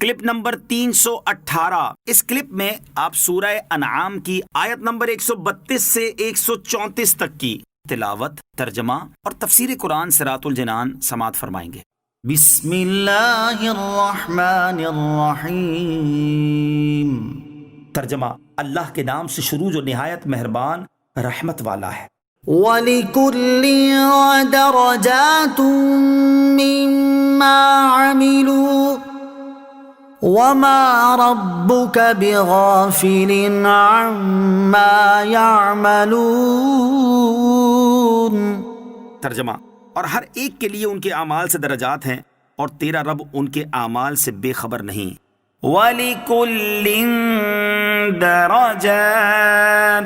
Clip number 318۔ اس clip میں آپ سورہ انعام کی آیت نمبر 132 سے 134 تک کی تلاوت، ترجمہ اور تفسیر قرآن صراط الجنان سماعت فرمائیں گے۔ بسم اللہ الرحمن الرحیم۔ ترجمہ، اللہ کے نام سے شروع جو نہایت مہربان رحمت والا ہے۔ وَلِكُلٍّ دَرَجَاتٌ مِّمَّا عَمِلُوا وَمَا رَبُّكَ بِغَافِلٍ عَمَّا يَعْمَلُونَ۔ ترجمہ، اور ہر ایک کے لیے ان کے اعمال سے درجات ہیں اور تیرا رب ان کے اعمال سے بے خبر نہیں۔ وَلِكُلٍّ دَرَجَاتٌ،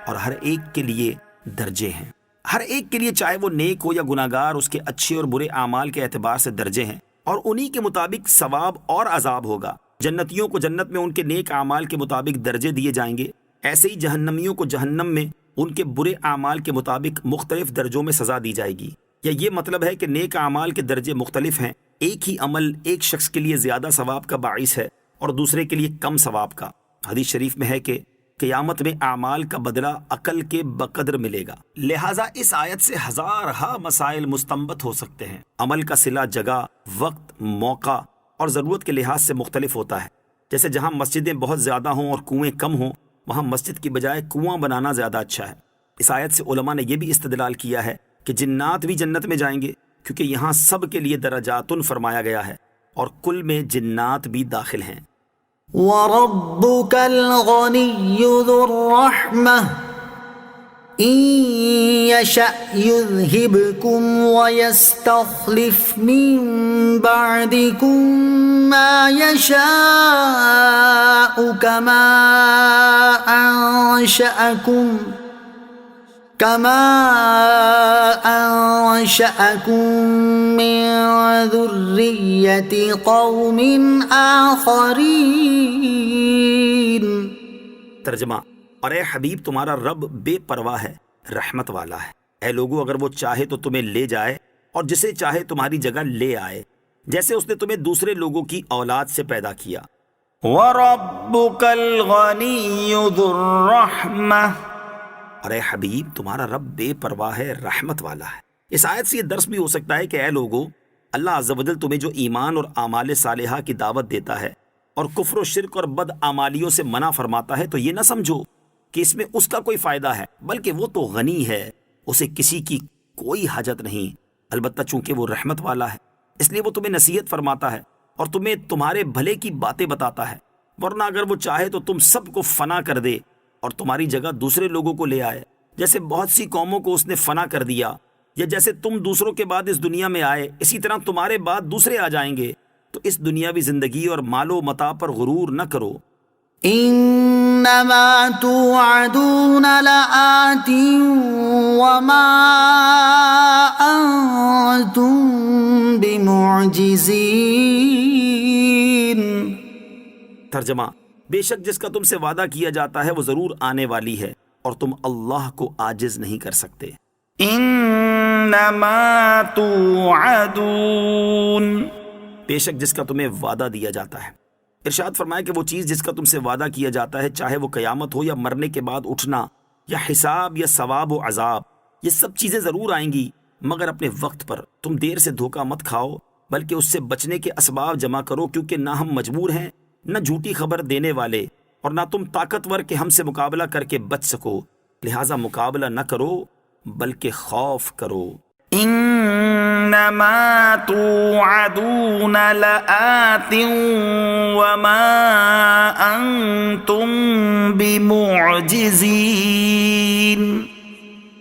اور ہر ایک کے لیے درجے ہیں۔ ہر ایک کے لیے، چاہے وہ نیک ہو یا گناہگار، اس کے اچھے اور برے اعمال کے اعتبار سے درجے ہیں، اور انہی کے مطابق ثواب اور عذاب ہوگا۔ جنتیوں کو جنت میں ان کے نیک اعمال کے مطابق درجے دیے جائیں گے، ایسے ہی جہنمیوں کو جہنم میں ان کے برے اعمال کے مطابق مختلف درجوں میں سزا دی جائے گی۔ یا یہ مطلب ہے کہ نیک اعمال کے درجے مختلف ہیں، ایک ہی عمل ایک شخص کے لیے زیادہ ثواب کا باعث ہے اور دوسرے کے لیے کم ثواب کا۔ حدیث شریف میں ہے کہ قیامت میں اعمال کا بدلہ عقل کے بقدر ملے گا۔ لہٰذا اس آیت سے ہزارہا مسائل مستنبط ہو سکتے ہیں۔ عمل کا صلہ جگہ، وقت، موقع اور ضرورت کے لحاظ سے مختلف ہوتا ہے۔ جیسے جہاں مسجدیں بہت زیادہ ہوں اور کنویں کم ہوں، وہاں مسجد کی بجائے کنواں بنانا زیادہ اچھا ہے۔ اس آیت سے علماء نے یہ بھی استدلال کیا ہے کہ جنات بھی جنت میں جائیں گے، کیونکہ یہاں سب کے لیے درجاتن فرمایا گیا ہے، اور کل میں جنات بھی داخل ہیں۔ وَرَبُّكَ الْغَنِيُّ ذُو الرَّحْمَةِ إِن يَشَأْ يُذْهِبْكُمْ وَيَسْتَخْلِفْ مِن بَعْدِكُم مَّا يَشَاءُ كَمَا أَنشَأَكُم مِّن ذُرِّيَّةِ قَوْمٍ آخَرِينَ۔ ترجمہ، اور اے حبیب تمہارا رب بے پرواہ ہے، رحمت والا ہے۔ اے لوگو، اگر وہ چاہے تو تمہیں لے جائے اور جسے چاہے تمہاری جگہ لے آئے، جیسے اس نے تمہیں دوسرے لوگوں کی اولاد سے پیدا کیا۔ وَرَبُّكَ الْغَنِيُّ ذُو الرَّحْمَةِ، اور اے حبیب تمہارا رب بے پرواہ ہے، رحمت والا ہے۔ اس آیت سے یہ درس بھی ہو سکتا ہے کہ اے لوگو، اللہ عز و جل تمہیں جو ایمان اور اعمال صالحہ کی دعوت دیتا ہے اور کفر و شرک اور بد اعمالیوں سے منع فرماتا ہے، تو یہ نہ سمجھو کہ اس میں اس کا کوئی فائدہ ہے، بلکہ وہ تو غنی ہے، اسے کسی کی کوئی حاجت نہیں۔ البتہ چونکہ وہ رحمت والا ہے، اس لیے وہ تمہیں نصیحت فرماتا ہے اور تمہیں تمہارے بھلے کی باتیں بتاتا ہے، ورنہ اگر وہ چاہے تو تم سب کو فنا کر دے اور تمہاری جگہ دوسرے لوگوں کو لے آئے، جیسے بہت سی قوموں کو اس نے فنا کر دیا، یا جیسے تم دوسروں کے بعد اس دنیا میں آئے، اسی طرح تمہارے بعد دوسرے آ جائیں گے۔ تو اس دنیاوی زندگی اور مال و متاع پر غرور نہ کرو۔ انما توعدون لآت وما انتم بمعجزین۔ ترجمہ، بے شک جس کا تم سے وعدہ کیا جاتا ہے وہ ضرور آنے والی ہے، اور تم اللہ کو عاجز نہیں کر سکتے۔ انما توعدون، بے شک جس کا تمہیں وعدہ دیا جاتا ہے۔ ارشاد فرمائے کہ وہ چیز جس کا تم سے وعدہ کیا جاتا ہے، چاہے وہ قیامت ہو یا مرنے کے بعد اٹھنا یا حساب یا ثواب و عذاب، یہ سب چیزیں ضرور آئیں گی، مگر اپنے وقت پر۔ تم دیر سے دھوکہ مت کھاؤ، بلکہ اس سے بچنے کے اسباب جمع کرو، کیونکہ نہ ہم مجبور ہیں، نہ جھوٹی خبر دینے والے، اور نہ تم طاقتور کہ ہم سے مقابلہ کر کے بچ سکو، لہٰذا مقابلہ نہ کرو بلکہ خوف کرو۔ انما توعدون لآت وما انتم بمعجزین،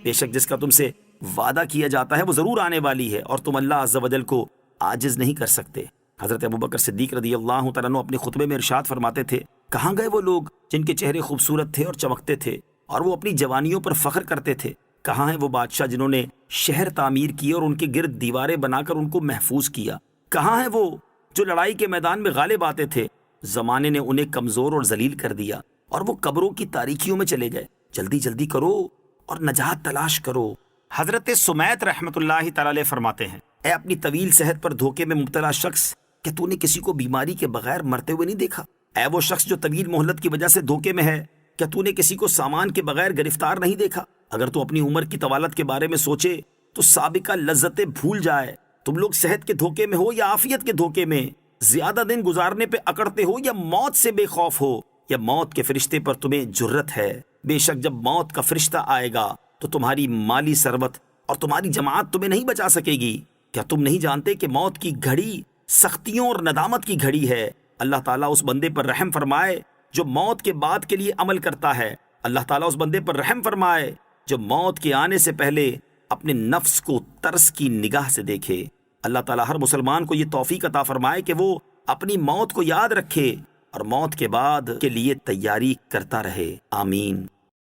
بے شک جس کا تم سے وعدہ کیا جاتا ہے وہ ضرور آنے والی ہے، اور تم اللہ عز و جل کو عاجز نہیں کر سکتے۔ حضرت ابوبکر صدیق رضی اللہ تعالیٰ عنہ اپنے خطبے میں ارشاد فرماتے تھے، کہاں گئے وہ لوگ جن کے چہرے خوبصورت تھے اور چمکتے تھے اور وہ اپنی جوانیوں پر فخر کرتے تھے؟ کہاں ہیں وہ بادشاہ جنہوں نے شہر تعمیر کیے اور ان کے گرد دیواریں بنا کر ان کو محفوظ کیا؟ کہاں ہیں وہ جو لڑائی کے میدان میں غالب آتے تھے؟ زمانے نے انہیں کمزور اور ذلیل کر دیا اور وہ قبروں کی تاریکیوں میں چلے گئے۔ جلدی جلدی کرو اور نجات تلاش کرو۔ حضرت سمیت رحمت اللہ تعالی علیہ فرماتے ہیں، اے اپنی طویل صحت پر دھوکے میں مبتلا شخص، کہ تو نے کسی کو بیماری کے بغیر مرتے ہوئے نہیں دیکھا؟ اے وہ شخص جو طویل مہلت کی وجہ سے دھوکے میں ہے، کیا تو نے کسی کو سامان کے بغیر گرفتار نہیں دیکھا؟ اگر تو اپنی عمر کی طوالت کے بارے میں سوچے تو سابقہ لذتیں بھول جائے۔ تم لوگ صحت کے دھوکے میں ہو یا عافیت کے دھوکے میں، زیادہ دن گزارنے پہ اکڑتے ہو یا موت سے بے خوف ہو، یا موت کے فرشتے پر تمہیں جرت ہے؟ بے شک جب موت کا فرشتہ آئے گا تو تمہاری مالی ثروت اور تمہاری جماعت تمہیں نہیں بچا سکے گی۔ کیا تم نہیں جانتے کہ موت کی گھڑی سختیوں اور ندامت کی گھڑی ہے؟ اللہ تعالیٰ اس بندے پر رحم فرمائے جو موت کے بعد کے لیے عمل کرتا ہے۔ اللہ تعالیٰ اس بندے پر رحم فرمائے جو موت کے آنے سے پہلے اپنے نفس کو ترس کی نگاہ سے دیکھے۔ اللہ تعالیٰ ہر مسلمان کو یہ توفیق عطا فرمائے کہ وہ اپنی موت کو یاد رکھے اور موت کے بعد کے لیے تیاری کرتا رہے۔ آمین۔